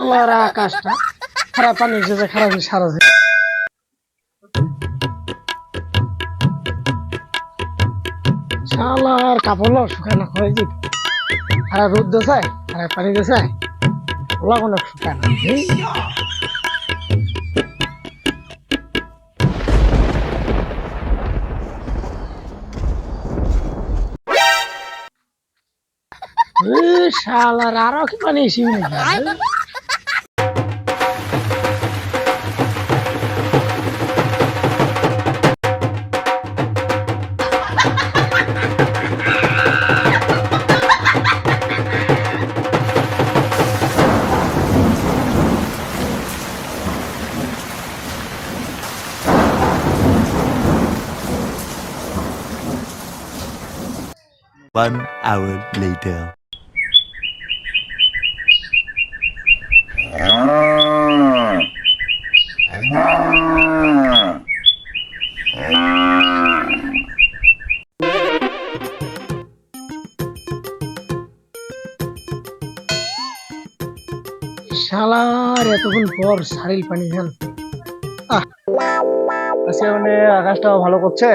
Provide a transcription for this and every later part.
শালার আকাশটা খারাপ পানি এসেছে, খারাপ সারা শালার কাপড় শুকানো হয়েছে, খারাপ রোদ দেয়, খারাপ পানি দেয়, ওলা কোনো শুকানো শালার আরো কি পানি এসে One hour later. শালার এতক্ষণ পর শারিল পানি খান। আজকে মানে আকাশটাও ভালো করছে,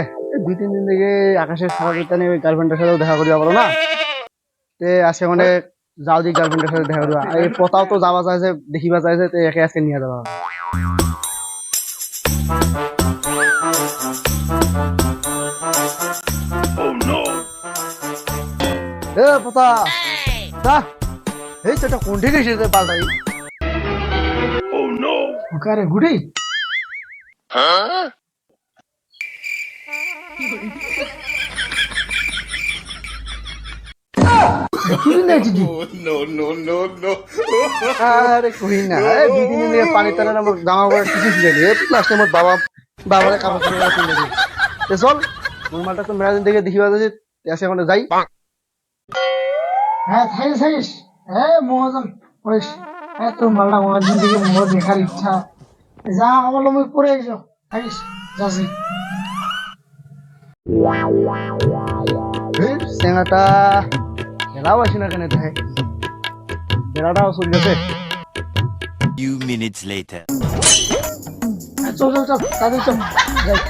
দুই তিন দিন থেকে আকাশের সারা দিতে নিয়ে গার্লফ্রেন্ডের সাথেও দেখা করিয়া বলো না, তে আজকে মানে যাও দি গার্লফ্রেন্ডের সাথে দেখা করিবা। এই পতাও তো যাওয়া চাইছে, দেখিবা চাইছে, তে একে আজকে নিয়ে যাবা। এ পতা যা, এই তো এটা কোন ঠিক এসেছে পাল্টাই। ওকারে গুড়ি আরে কই না, এই দুই তিন দিন ধরে পানি টানে আমার জামা কাপড় কিছু ছিল না, এই লাস্টে আমার বাবার কাপড় চোপড় কিনে দিই। তে চল মালটা তো মেলা দিন থেকে দেখিবা যাচ্ছে, আসে এখন যাই। হ্যাঁ থাইস থাইস, হ্যাঁ মহাজন ওইস, হ্যাঁ তোর মালটা অনেকদিন থেকে মোর দেখার ইচ্ছা, যা আমার লোক পরে এসো থাইস যাচ্ছি। সেনাটা বেলাও আসি না কেন, দেখ বেলাটাও চলে গেছে। Few minutes later. চল চল চল তাদের চল যাই।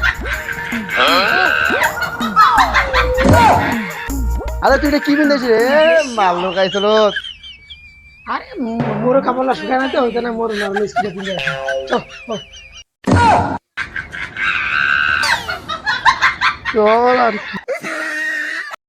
আরে তুই এটা কি বিন্দেছি রে, মাল লোকাইছিল। আরে মোর কাপড় শুকায় না তো, ওইখানে মোর নর্মাল স্কিনে পিঁধে চল চল আর কি।